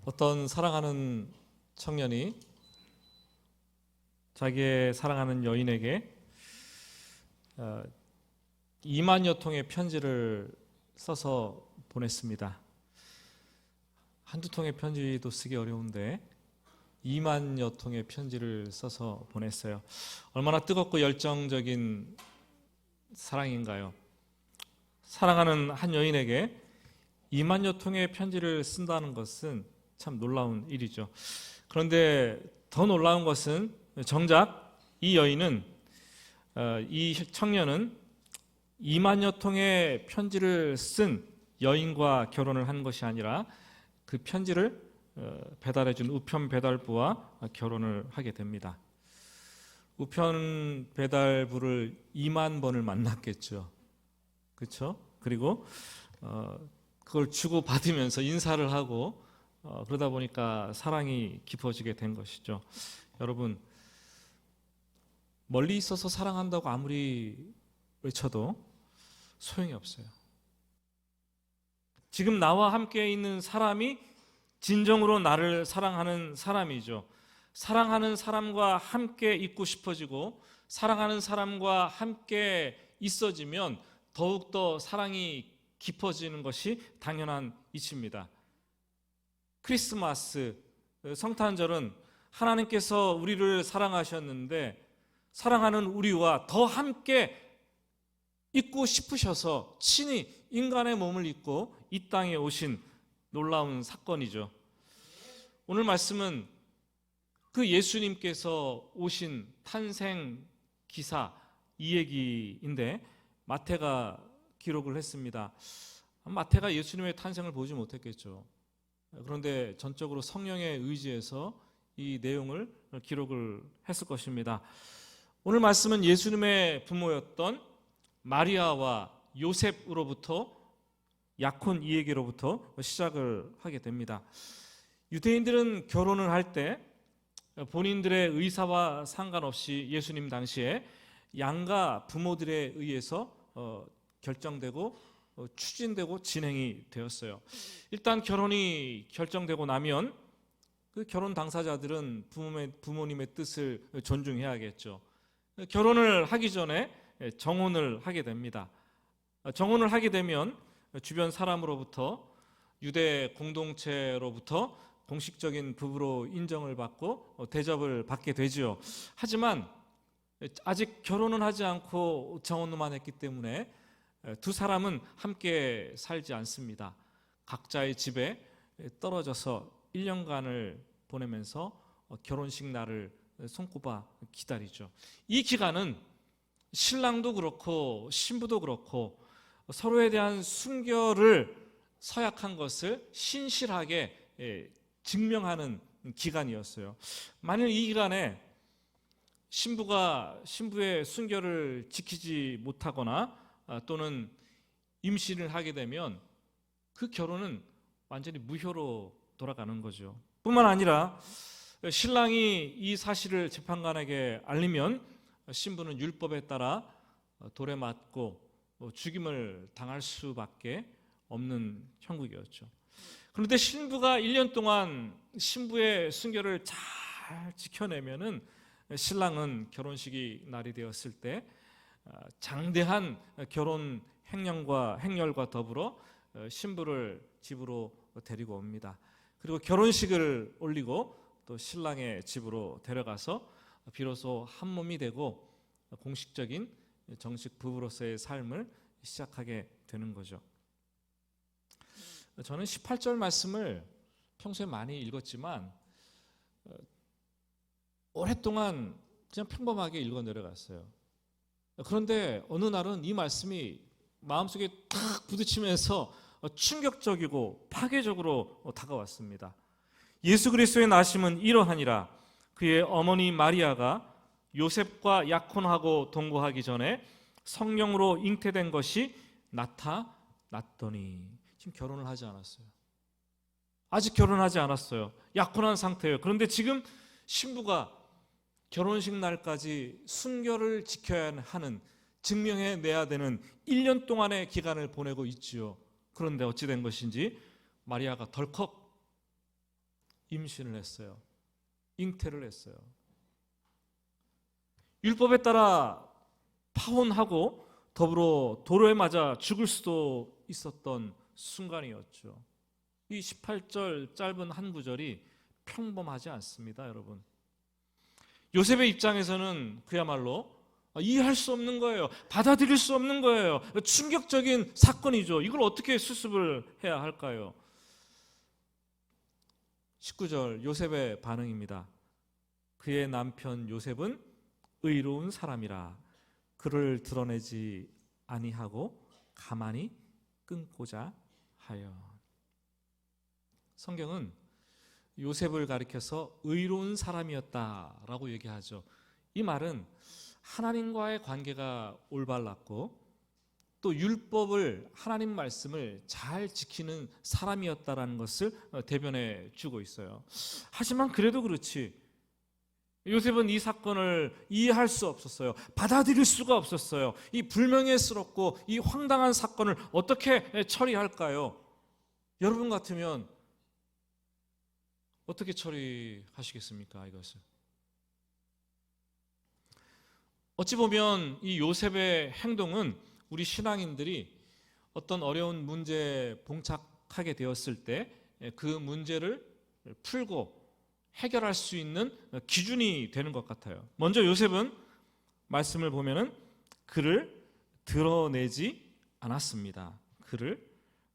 어떤 사랑하는 청년이 자기의 사랑하는 여인에게 2만여 통의 편지를 써서 보냈습니다. 한두 통의 편지도 쓰기 어려운데 2만여 통의 편지를 써서 보냈어요. 얼마나 뜨겁고 열정적인 사랑인가요? 사랑하는 한 여인에게 2만여 통의 편지를 쓴다는 것은 참 놀라운 일이죠. 그런데 더 놀라운 것은 정작 이 여인은 이 청년은 2만여 통의 편지를 쓴 여인과 결혼을 한 것이 아니라 그 편지를 배달해준 우편 배달부와 결혼을 하게 됩니다. 우편 배달부를 2만 번을 만났겠죠. 그렇죠? 그리고 그걸 주고 받으면서 인사를 하고 그러다 보니까 사랑이 깊어지게 된 것이죠. 여러분, 멀리 있어서 사랑한다고 아무리 외쳐도 소용이 없어요. 지금 나와 함께 있는 사람이 진정으로 나를 사랑하는 사람이죠. 사랑하는 사람과 함께 있고 싶어지고 사랑하는 사람과 함께 있어지면 더욱더 사랑이 깊어지는 것이 당연한 이치입니다. 크리스마스, 성탄절은 하나님께서 우리를 사랑하셨는데 사랑하는 우리와 더 함께 있고 싶으셔서 친히 인간의 몸을 입고 이 땅에 오신 놀라운 사건이죠. 오늘 말씀은 그 예수님께서 오신 탄생 기사 이 얘기인데 마태가 기록을 했습니다. 마태가 예수님의 탄생을 보지 못했겠죠. 그런데 전적으로 성령의 의지에서 이 내용을 기록을 했을 것입니다. 오늘 말씀은 예수님의 부모였던 마리아와 요셉으로부터 약혼 이야기로부터 시작을 하게 됩니다. 유대인들은 결혼을 할 때 본인들의 의사와 상관없이 예수님 당시에 양가 부모들에 의해서 결정되고 추진되고 진행이 되었어요. 일단 결혼이 결정되고 나면 그 결혼 당사자들은 부모님의 뜻을 존중해야겠죠. 결혼을 하기 전에 정혼을 하게 됩니다. 정혼을 하게 되면 주변 사람으로부터 유대 공동체로부터 공식적인 부부로 인정을 받고 대접을 받게 되지요. 하지만 아직 결혼은 하지 않고 정혼만 했기 때문에 두 사람은 함께 살지 않습니다. 각자의 집에 떨어져서 1년간을 보내면서 결혼식 날을 손꼽아 기다리죠. 이 기간은 신랑도 그렇고 신부도 그렇고 서로에 대한 순결을 서약한 것을 신실하게 증명하는 기간이었어요. 만일 이 기간에 신부가 신부의 순결을 지키지 못하거나 또는 임신을 하게 되면 그 결혼은 완전히 무효로 돌아가는 거죠. 뿐만 아니라 신랑이 이 사실을 재판관에게 알리면 신부는 율법에 따라 돌에 맞고 죽임을 당할 수밖에 없는 형국이었죠. 그런데 신부가 1년 동안 신부의 순결을 잘 지켜내면은 신랑은 결혼식이 날이 되었을 때 장대한 결혼 행렬과 더불어 신부를 집으로 데리고 옵니다. 그리고 결혼식을 올리고 또 신랑의 집으로 데려가서 비로소 한 몸이 되고 공식적인 정식 부부로서의 삶을 시작하게 되는 거죠. 저는 18절 말씀을 평소에 많이 읽었지만 오랫동안 그냥 평범하게 읽어 내려갔어요. 그런데 어느 날은 이 말씀이 마음속에 탁 부딪히면서 충격적이고 파괴적으로 다가왔습니다. 예수 그리스도의 나심은 이러하니라. 그의 어머니 마리아가 요셉과 약혼하고 동거하기 전에 성령으로 잉태된 것이 나타났더니. 지금 결혼을 하지 않았어요. 아직 결혼하지 않았어요. 약혼한 상태예요. 그런데 지금 신부가 결혼식 날까지 순결을 지켜야 하는, 증명해내야 되는 1년 동안의 기간을 보내고 있지요. 그런데 어찌 된 것인지 마리아가 덜컥 임신을 했어요. 잉태를 했어요. 율법에 따라 파혼하고 더불어 도로에 맞아 죽을 수도 있었던 순간이었죠. 이 18절 짧은 한 구절이 평범하지 않습니다, 여러분. 요셉의 입장에서는 그야말로 이해할 수 없는 거예요. 받아들일 수 없는 거예요. 충격적인 사건이죠. 이걸 어떻게 수습을 해야 할까요? 19절 요셉의 반응입니다. 그의 남편 요셉은 의로운 사람이라 그를 드러내지 아니하고 가만히 끊고자 하여. 성경은 요셉을 가리켜서 의로운 사람이었다라고 얘기하죠. 이 말은 하나님과의 관계가 올바랐고 또 율법을, 하나님 말씀을 잘 지키는 사람이었다라는 것을 대변해 주고 있어요. 하지만 그래도 그렇지 요셉은 이 사건을 이해할 수 없었어요. 받아들일 수가 없었어요. 이 불명예스럽고 이 황당한 사건을 어떻게 처리할까요? 여러분 같으면 어떻게 처리하시겠습니까? 이것을 어찌 보면 이 요셉의 행동은 우리 신앙인들이 어떤 어려운 문제에 봉착하게 되었을 때 그 문제를 풀고 해결할 수 있는 기준이 되는 것 같아요. 먼저 요셉은 말씀을 보면은 그를 드러내지 않았습니다. 그를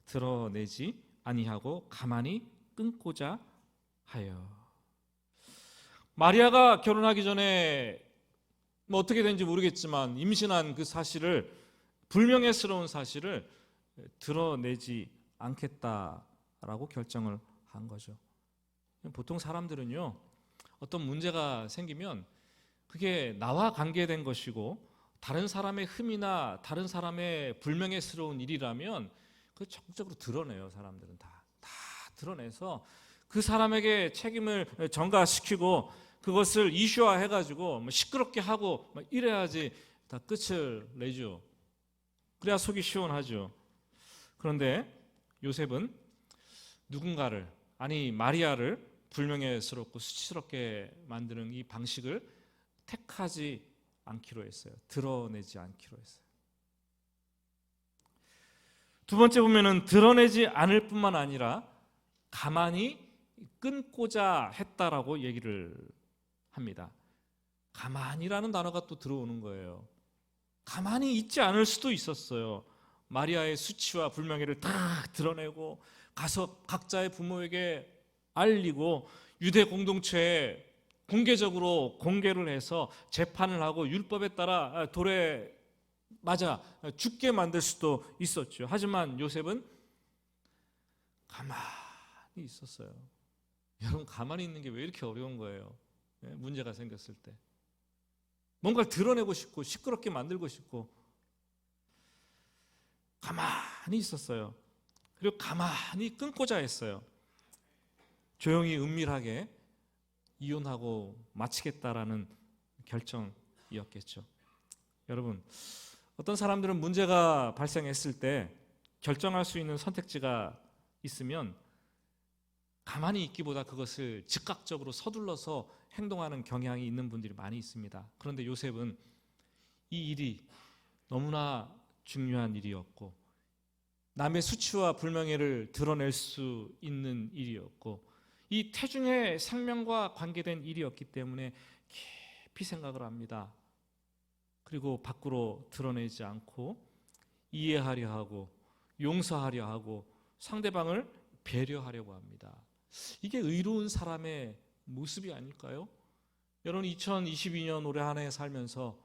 드러내지 아니하고 가만히 끊고자 하여. 마리아가 결혼하기 전에 어떻게 된지 모르겠지만 임신한 그 사실을, 불명예스러운 사실을 드러내지 않겠다라고 결정을 한 거죠. 보통 사람들은요, 어떤 문제가 생기면 그게 나와 관계된 것이고 다른 사람의 흠이나 다른 사람의 불명예스러운 일이라면 그걸 적극적으로 드러내요. 사람들은 다 드러내서 그 사람에게 책임을 전가시키고 그것을 이슈화 해가지고 시끄럽게 하고 이래야지 다 끝을 내죠. 그래야 속이 시원하죠. 그런데 요셉은 누군가를, 아니 마리아를 불명예스럽고 수치스럽게 만드는 이 방식을 택하지 않기로 했어요. 드러내지 않기로 했어요. 두 번째 보면은 드러내지 않을 뿐만 아니라 가만히 끊고자 했다라고 얘기를 합니다. 가만히라는 단어가 또 들어오는 거예요. 가만히 있지 않을 수도 있었어요. 마리아의 수치와 불명예를 다 드러내고 가서 각자의 부모에게 알리고 유대 공동체에 공개적으로 공개를 해서 재판을 하고 율법에 따라 돌에 맞아 죽게 만들 수도 있었죠. 하지만 요셉은 가만히 있었어요. 여러분, 가만히 있는 게 왜 이렇게 어려운 거예요? 문제가 생겼을 때 뭔가를 드러내고 싶고 시끄럽게 만들고 싶고 가만히 있었어요. 그리고 가만히 끊고자 했어요. 조용히 은밀하게 이혼하고 마치겠다라는 결정이었겠죠. 여러분, 어떤 사람들은 문제가 발생했을 때 결정할 수 있는 선택지가 있으면 가만히 있기보다 그것을 즉각적으로 서둘러서 행동하는 경향이 있는 분들이 많이 있습니다. 그런데 요셉은 이 일이 너무나 중요한 일이었고 남의 수치와 불명예를 드러낼 수 있는 일이었고 이 태중의 생명과 관계된 일이었기 때문에 깊이 생각을 합니다. 그리고 밖으로 드러내지 않고 이해하려 하고 용서하려 하고 상대방을 배려하려고 합니다. 이게 의로운 사람의 모습이 아닐까요? 여러분, 2022년 올해 한 해 살면서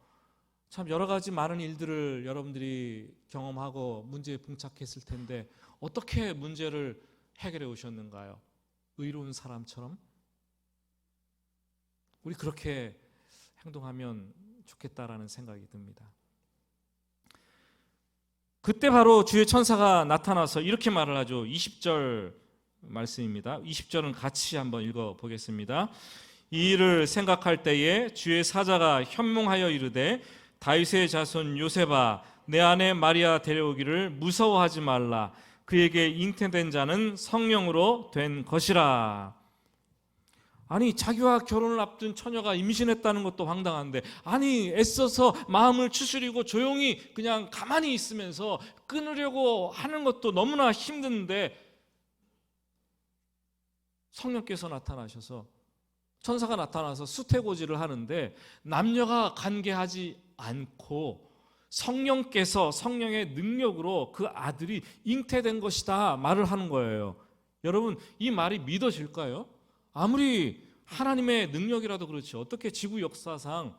참 여러 가지 많은 일들을 여러분들이 경험하고 문제에 봉착했을 텐데 어떻게 문제를 해결해 오셨는가요? 의로운 사람처럼? 우리 그렇게 행동하면 좋겠다라는 생각이 듭니다. 그때 바로 주의 천사가 나타나서 이렇게 말을 하죠. 20절 말씀입니다. 20절은 같이 한번 읽어보겠습니다. 이 일을 생각할 때에 주의 사자가 현몽하여 이르되 다윗의 자손 요셉아 내 아내 마리아 데려오기를 무서워하지 말라. 그에게 잉태된 자는 성령으로 된 것이라. 아니 자기와 결혼을 앞둔 처녀가 임신했다는 것도 황당한데, 아니 애써서 마음을 추스리고 조용히 그냥 가만히 있으면서 끊으려고 하는 것도 너무나 힘든데 성령께서 나타나셔서, 천사가 나타나서 수태고지를 하는데 남녀가 관계하지 않고 성령께서, 성령의 능력으로 그 아들이 잉태된 것이다 말을 하는 거예요. 여러분, 이 말이 믿어질까요? 아무리 하나님의 능력이라도 그렇지, 어떻게 지구 역사상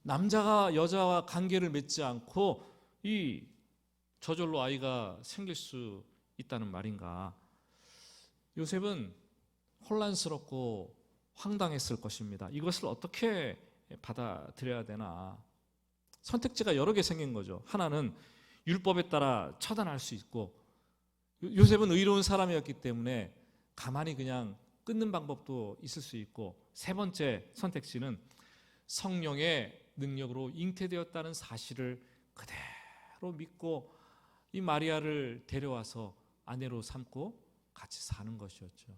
남자가 여자와 관계를 맺지 않고 이 저절로 아이가 생길 수 있다는 말인가? 요셉은 혼란스럽고 황당했을 것입니다. 이것을 어떻게 받아들여야 되나? 선택지가 여러 개 생긴 거죠. 하나는 율법에 따라 처단할 수 있고, 요셉은 의로운 사람이었기 때문에 가만히 그냥 끊는 방법도 있을 수 있고, 세 번째 선택지는 성령의 능력으로 잉태되었다는 사실을 그대로 믿고 이 마리아를 데려와서 아내로 삼고 같이 사는 것이었죠.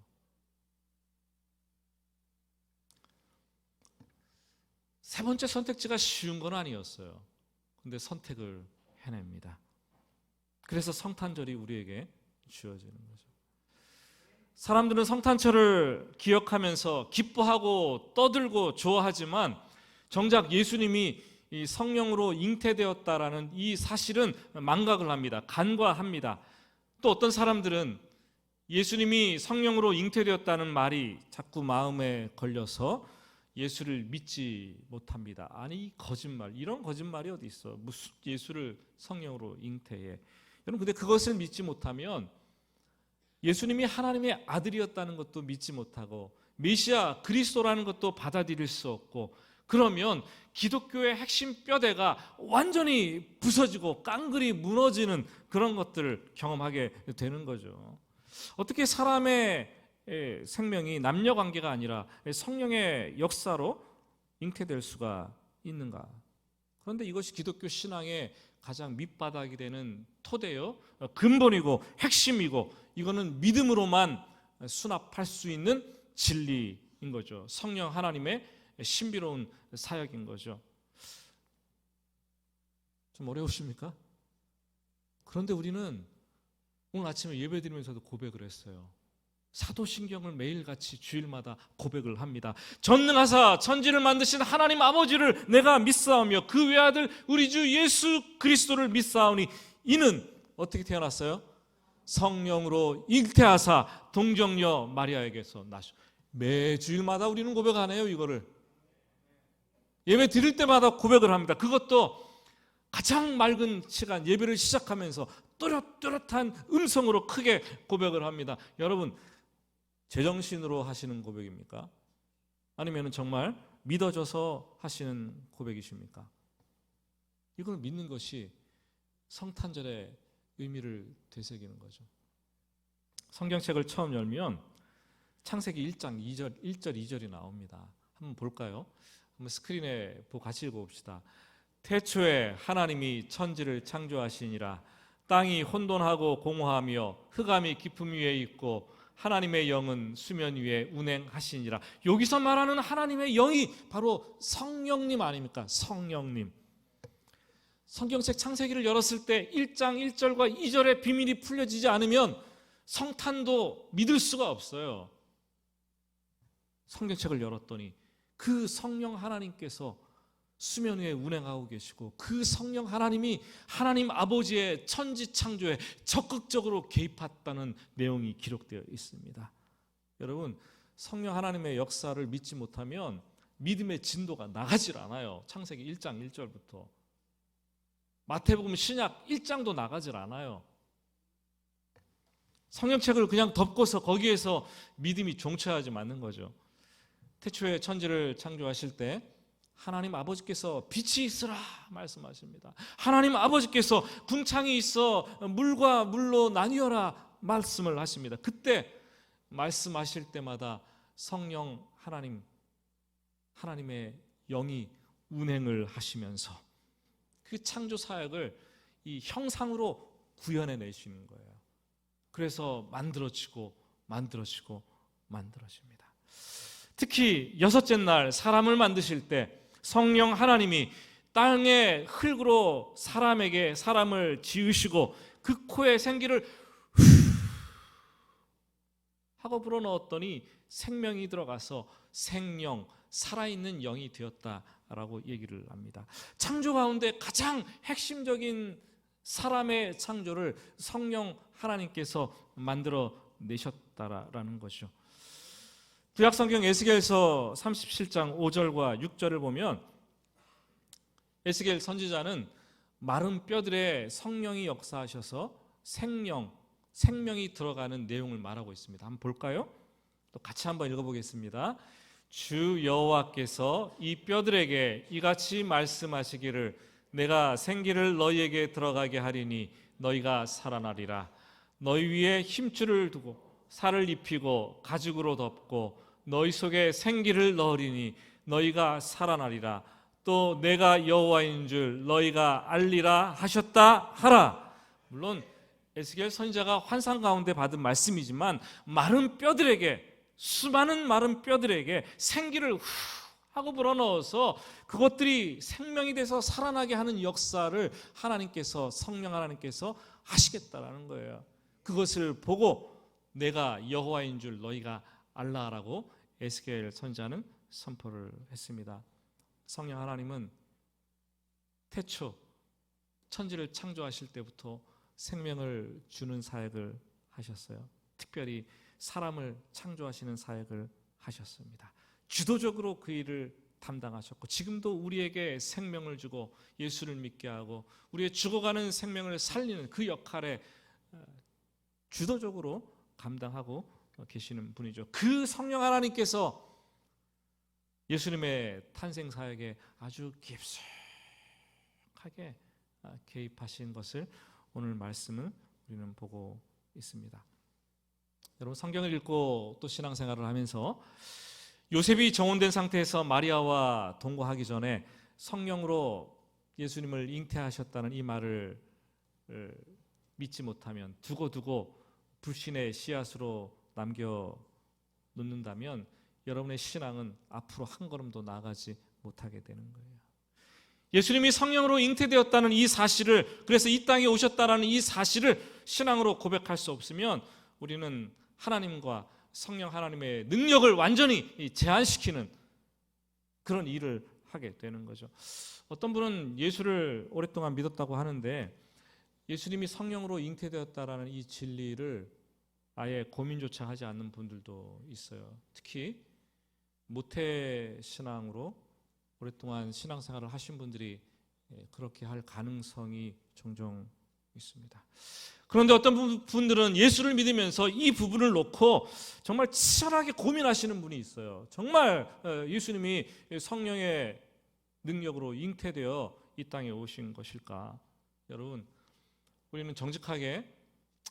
세 번째 선택지가 쉬운 건 아니었어요. 근데 선택을 해냅니다. 그래서 성탄절이 우리에게 주어지는 거죠. 사람들은 성탄절을 기억하면서 기뻐하고 떠들고 좋아하지만 정작 예수님이 이 성령으로 잉태되었다라는 이 사실은 망각을 합니다. 간과합니다. 또 어떤 사람들은 예수님이 성령으로 잉태되었다는 말이 자꾸 마음에 걸려서 예수를 믿지 못합니다. 아니 거짓말, 이런 거짓말이 어디 있어? 무슨 예수를 성령으로 잉태해? 여러분, 근데 그것을 믿지 못하면 예수님이 하나님의 아들이었다는 것도 믿지 못하고 메시아 그리스도라는 것도 받아들일 수 없고, 그러면 기독교의 핵심 뼈대가 완전히 부서지고 깡그리 무너지는 그런 것들을 경험하게 되는 거죠. 어떻게 사람의 생명이 남녀 관계가 아니라 성령의 역사로 잉태될 수가 있는가? 그런데 이것이 기독교 신앙의 가장 밑바닥이 되는 토대요, 근본이고 핵심이고, 이거는 믿음으로만 수납할 수 있는 진리인 거죠. 성령 하나님의 신비로운 사역인 거죠. 좀 어려우십니까? 그런데 우리는 오늘 아침에 예배드리면서도 고백을 했어요. 사도신경을 매일같이 주일마다 고백을 합니다. 전능하사 천지를 만드신 하나님 아버지를 내가 믿사오며 그 외아들 우리 주 예수 그리스도를 믿사오니 이는 어떻게 태어났어요? 성령으로 잉태하사 동정녀 마리아에게서 나셔. 매주일마다 우리는 고백 안 해요. 이거를 예배 드릴 때마다 고백을 합니다. 그것도 가장 맑은 시간, 예배를 시작하면서 또렷또렷한 음성으로 크게 고백을 합니다. 여러분, 제정신으로 하시는 고백입니까? 아니면 정말 믿어져서 하시는 고백이십니까? 이걸 믿는 것이 성탄절의 의미를 되새기는 거죠. 성경책을 처음 열면 창세기 1장 2절, 1절 2절이 나옵니다. 한번 볼까요? 한번 스크린에 보고 같이 읽어봅시다. 태초에 하나님이 천지를 창조하시니라. 땅이 혼돈하고 공허하며 흑암이 깊음 위에 있고 하나님의 영은 수면 위에 운행하시니라. 여기서 말하는 하나님의 영이 바로 성령님 아닙니까? 성령님. 성경책 창세기를 열었을 때 1장 1절과 2절의 비밀이 풀려지지 않으면 성탄도 믿을 수가 없어요. 성경책을 열었더니 그 성령 하나님께서 수면 위에 운행하고 계시고, 그 성령 하나님이 하나님 아버지의 천지 창조에 적극적으로 개입했다는 내용이 기록되어 있습니다. 여러분, 성령 하나님의 역사를 믿지 못하면 믿음의 진도가 나가질 않아요. 창세기 1장 1절부터 마태복음 신약 1장도 나가질 않아요. 성경책을 그냥 덮고서 거기에서 믿음이 종쳐야지 맞는 거죠. 태초에 천지를 창조하실 때 하나님 아버지께서 빛이 있으라 말씀하십니다. 하나님 아버지께서 궁창이 있어 물과 물로 나뉘어라 말씀을 하십니다. 그때 말씀하실 때마다 성령 하나님의 영이 운행을 하시면서 그 창조 사역을 이 형상으로 구현해 내시는 거예요. 그래서 만들어지고 만들어집니다. 특히 여섯째 날 사람을 만드실 때 성령 하나님이 땅의 흙으로 사람을 지으시고 그 코에 생기를 하고 불어넣었더니 생명이 들어가서 생명, 살아있는 영이 되었다라고 얘기를 합니다. 창조 가운데 가장 핵심적인 사람의 창조를 성령 하나님께서 만들어 내셨다라는 것이죠. 구약성경 에스겔서 37장 5절과 6절을 보면 에스겔 선지자는 마른 뼈들에 성령이 역사하셔서 생명이 들어가는 내용을 말하고 있습니다. 한번 볼까요? 또 같이 한번 읽어보겠습니다. 주 여호와께서 이 뼈들에게 이같이 말씀하시기를 내가 생기를 너희에게 들어가게 하리니 너희가 살아나리라. 너희 위에 힘줄을 두고 살을 입히고 가죽으로 덮고 너희 속에 생기를 넣으리니 너희가 살아나리라. 또 내가 여호와인 줄 너희가 알리라 하셨다 하라. 물론 에스겔 선지자가 환상 가운데 받은 말씀이지만 마른 뼈들에게, 수많은 마른 뼈들에게 생기를 후 하고 불어넣어서 그것들이 생명이 돼서 살아나게 하는 역사를 성령 하나님께서 하시겠다라는 거예요. 그것을 보고 내가 여호와인 줄 너희가 알라라고 에스겔 선지자는 선포를 했습니다. 성령 하나님은 태초 천지를 창조하실 때부터 생명을 주는 사역을 하셨어요. 특별히 사람을 창조하시는 사역을 하셨습니다. 주도적으로 그 일을 담당하셨고 지금도 우리에게 생명을 주고 예수를 믿게 하고 우리의 죽어가는 생명을 살리는 그 역할에 주도적으로 감당하고 계시는 분이죠. 그 성령 하나님께서 예수님의 탄생 사역에 아주 깊숙하게 개입하신 것을 오늘 말씀은 우리는 보고 있습니다. 여러분 성경을 읽고 또 신앙생활을 하면서 요셉이 정혼된 상태에서 마리아와 동거하기 전에 성령으로 예수님을 잉태하셨다는 이 말을 믿지 못하면 두고 불신의 씨앗으로 남겨놓는다면 여러분의 신앙은 앞으로 한 걸음도 나아가지 못하게 되는 거예요. 예수님이 성령으로 잉태되었다는 이 사실을, 그래서 이 땅에 오셨다는 이 사실을 신앙으로 고백할 수 없으면 우리는 하나님과 성령 하나님의 능력을 완전히 제한시키는 그런 일을 하게 되는 거죠. 어떤 분은 예수를 오랫동안 믿었다고 하는데 예수님이 성령으로 잉태되었다라는 이 진리를 아예 고민조차 하지 않는 분들도 있어요. 특히 모태신앙으로 오랫동안 신앙생활을 하신 분들이 그렇게 할 가능성이 종종 있습니다. 그런데 어떤 분들은 예수를 믿으면서 이 부분을 놓고 정말 치열하게 고민하시는 분이 있어요. 정말 예수님이 성령의 능력으로 잉태되어 이 땅에 오신 것일까? 여러분, 우리는 정직하게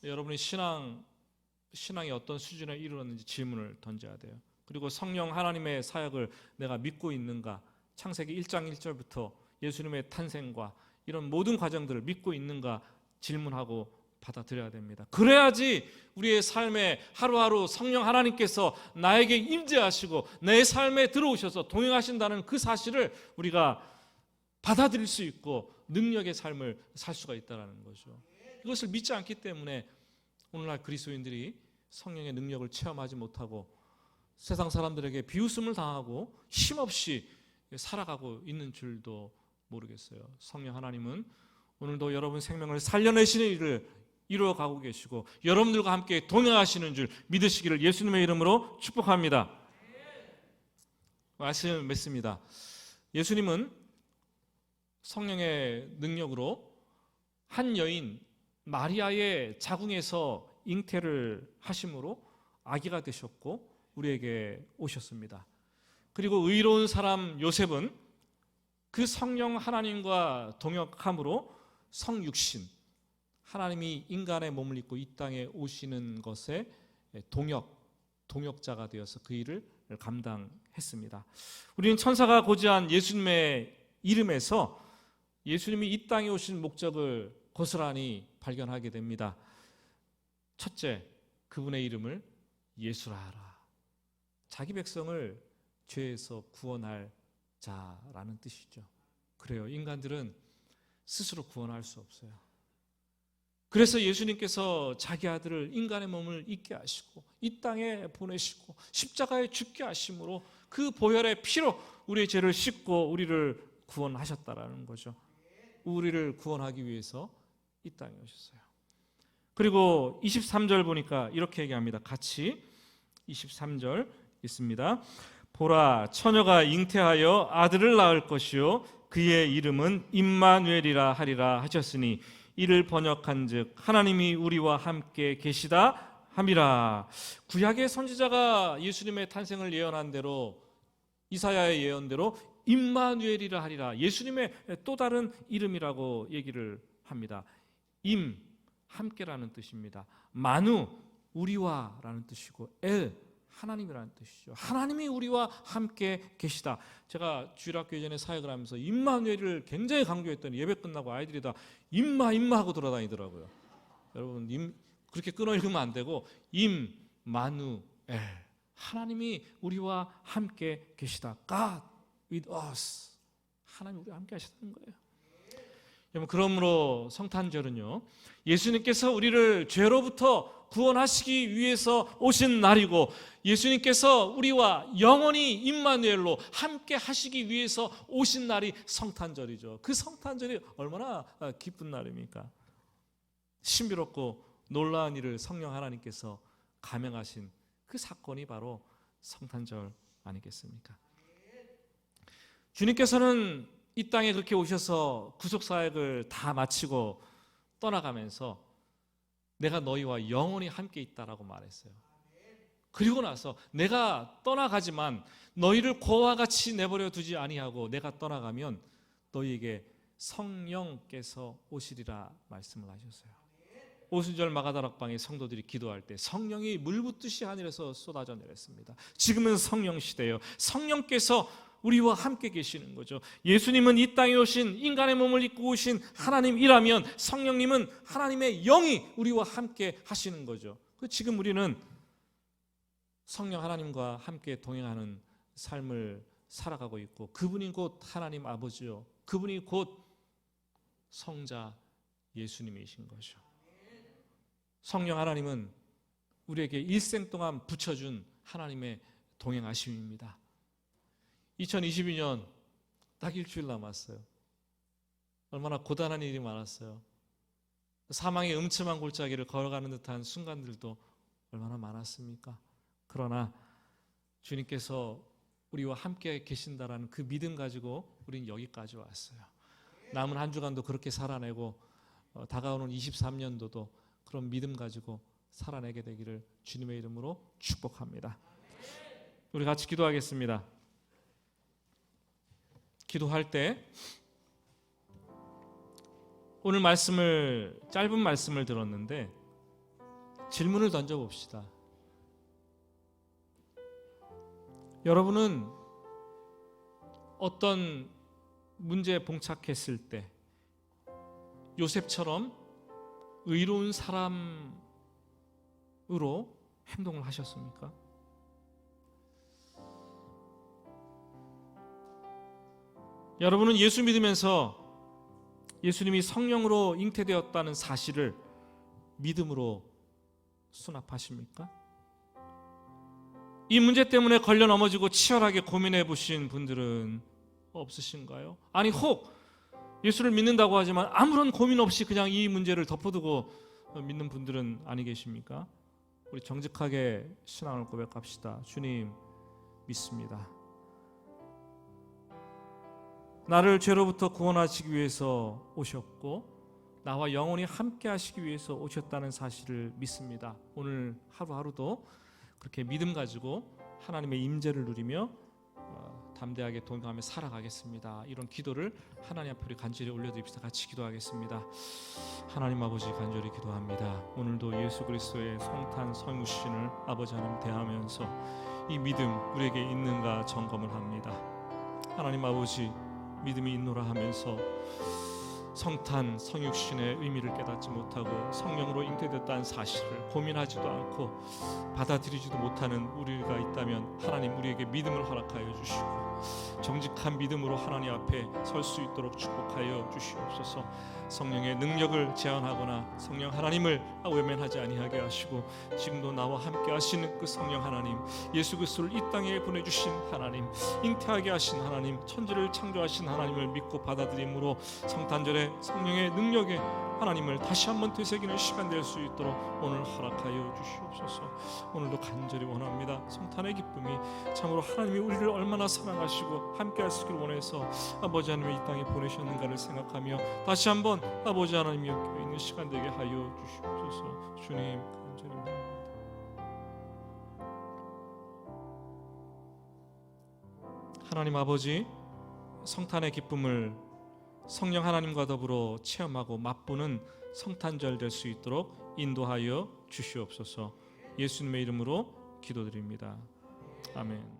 여러분의 신앙이 어떤 수준에 이르렀는지 질문을 던져야 돼요. 그리고 성령 하나님의 사역을 내가 믿고 있는가? 창세기 1장 1절부터 예수님의 탄생과 이런 모든 과정들을 믿고 있는가 질문하고 받아들여야 됩니다. 그래야지 우리의 삶에 하루하루 성령 하나님께서 나에게 임재하시고 내 삶에 들어오셔서 동행하신다는 그 사실을 우리가 받아들일 수 있고 능력의 삶을 살 수가 있다는 거죠. 이것을 믿지 않기 때문에 오늘날 그리스도인들이 성령의 능력을 체험하지 못하고 세상 사람들에게 비웃음을 당하고 힘없이 살아가고 있는 줄도 모르겠어요. 성령 하나님은 오늘도 여러분 생명을 살려내시는 일을 이루어가고 계시고 여러분들과 함께 동행하시는 줄 믿으시기를 예수님의 이름으로 축복합니다. 말씀 맺습니다. 예수님은 성령의 능력으로 한 여인 마리아의 자궁에서 잉태를 하심으로 아기가 되셨고 우리에게 오셨습니다. 그리고 의로운 사람 요셉은 그 성령 하나님과 동역함으로 성육신, 하나님이 인간의 몸을 입고 이 땅에 오시는 것에 동역자가 되어서 그 일을 감당했습니다. 우리는 천사가 고지한 예수님의 이름에서 예수님이 이 땅에 오신 목적을 고스란히 발견하게 됩니다. 첫째, 그분의 이름을 예수라 하라. 자기 백성을 죄에서 구원할 자라는 뜻이죠. 그래요. 인간들은 스스로 구원할 수 없어요. 그래서 예수님께서 자기 아들을 인간의 몸을 입게 하시고 이 땅에 보내시고 십자가에 죽게 하심으로 그 보혈의 피로 우리의 죄를 씻고 우리를 구원하셨다라는 거죠. 우리를 구원하기 위해서 이 땅에 오셨어요. 그리고 23절 보니까 이렇게 얘기합니다. 같이 23절 있습니다. 보라, 처녀가 잉태하여 아들을 낳을 것이요 그의 이름은 임마누엘이라 하리라 하셨으니 이를 번역한즉 하나님이 우리와 함께 계시다 함이라. 구약의 선지자가 예수님의 탄생을 예언한 대로, 이사야의 예언대로 임마누엘이라 하리라, 예수님의 또 다른 이름이라고 얘기를 합니다. 임, 함께라는 뜻입니다. 마누, 우리와라는 뜻이고, 엘, 하나님이라는 뜻이죠. 하나님이 우리와 함께 계시다. 제가 주일학교 예전에 사역을 하면서 임마누엘을 굉장히 강조했더니 예배 끝나고 아이들이 다 임마 하고 돌아다니더라고요. 여러분, 그렇게 끊어 읽으면 안 되고 임마누엘, 하나님이 우리와 함께 계시다. God with us, 하나님이 우리와 함께 하시다는 거예요. 여러분, 그러므로 성탄절은요, 예수님께서 우리를 죄로부터 구원하시기 위해서 오신 날이고, 예수님께서 우리와 영원히 임마누엘로 함께 하시기 위해서 오신 날이 성탄절이죠. 그 성탄절이 얼마나 기쁜 날입니까? 신비롭고 놀라운 일을 성령 하나님께서 감행하신 그 사건이 바로 성탄절 아니겠습니까? 주님께서는 이 땅에 그렇게 오셔서 구속사역을 다 마치고 떠나가면서 내가 너희와 영원히 함께 있다라고 말했어요. 그리고 나서 내가 떠나가지만 너희를 고와 같이 내버려 두지 아니하고 내가 떠나가면 너희에게 성령께서 오시리라 말씀을 하셨어요. 오순절 마가다락방에 성도들이 기도할 때 성령이 물붓듯이 하늘에서 쏟아져 내렸습니다. 지금은 성령 시대예요. 성령께서 우리와 함께 계시는 거죠. 예수님은 이 땅에 오신, 인간의 몸을 입고 오신 하나님이라면 성령님은 하나님의 영이 우리와 함께 하시는 거죠. 지금 우리는 성령 하나님과 함께 동행하는 삶을 살아가고 있고, 그분이 곧 하나님 아버지요, 그분이 곧 성자 예수님이신 거죠. 성령 하나님은 우리에게 일생 동안 붙여준 하나님의 동행하심입니다. 2022년 딱 일주일 남았어요. 얼마나 고단한 일이 많았어요. 사망의 음침한 골짜기를 걸어가는 듯한 순간들도 얼마나 많았습니까? 그러나 주님께서 우리와 함께 계신다라는 그 믿음 가지고 우린 여기까지 왔어요. 남은 한 주간도 그렇게 살아내고 다가오는 23년도도 그런 믿음 가지고 살아내게 되기를 주님의 이름으로 축복합니다. 우리 같이 기도하겠습니다. 기도할 때 오늘 말씀을, 짧은 말씀을 들었는데 질문을 던져봅시다. 여러분은 어떤 문제에 봉착했을 때 요셉처럼 의로운 사람으로 행동을 하셨습니까? 여러분은 예수 믿으면서 예수님이 성령으로 잉태되었다는 사실을 믿음으로 수납하십니까? 이 문제 때문에 걸려 넘어지고 치열하게 고민해 보신 분들은 없으신가요? 아니, 혹 예수를 믿는다고 하지만 아무런 고민 없이 그냥 이 문제를 덮어두고 믿는 분들은 아니 계십니까? 우리 정직하게 신앙을 고백합시다. 주님, 믿습니다. 나를 죄로부터 구원하시기 위해서 오셨고 나와 영원히 함께 하시기 위해서 오셨다는 사실을 믿습니다. 오늘 하루하루도 그렇게 믿음 가지고 하나님의 임재를 누리며 담대하게 동행하며 살아가겠습니다. 이런 기도를 하나님 앞에 간절히 올려드립시다. 같이 기도하겠습니다. 하나님 아버지, 간절히 기도합니다. 오늘도 예수 그리스도의 성탄 성육신을 아버지 하나님 대하면서 이 믿음 우리에게 있는가 점검을 합니다. 하나님 아버지, 믿음이 있노라 하면서 성탄, 성육신의 의미를 깨닫지 못하고 성령으로 잉태됐다는 사실을 고민하지도 않고 받아들이지도 못하는 우리가 있다면 하나님 우리에게 믿음을 허락하여 주시고 정직한 믿음으로 하나님 앞에 설 수 있도록 축복하여 주시옵소서. 성령의 능력을 제한하거나 성령 하나님을 외면하지 아니하게 하시고 지금도 나와 함께 하시는 그 성령 하나님, 예수 그리스도를 이 땅에 보내주신 하나님, 잉태하게 하신 하나님, 천지를 창조하신 하나님을 믿고 받아들임으로 성탄절에 성령의 능력에 하나님을 다시 한번 되새기는 시간 될 수 있도록 오늘 허락하여 주시옵소서. 오늘도 간절히 원합니다. 성탄의 기쁨이 참으로 하나님이 우리를 얼마나 사랑하시고 함께 하시길 원해서 아버지 하나님이 이 땅에 보내셨는가를 생각하며 다시 한번 아버지 하나님이 엮여 있는 시간 되게 하여 주시옵소서. 주님 간절히 원합니다. 하나님 아버지, 성탄의 기쁨을 성령 하나님과 더불어 체험하고 맛보는 성탄절 될 수 있도록 인도하여 주시옵소서. 예수님의 이름으로 기도드립니다. 아멘.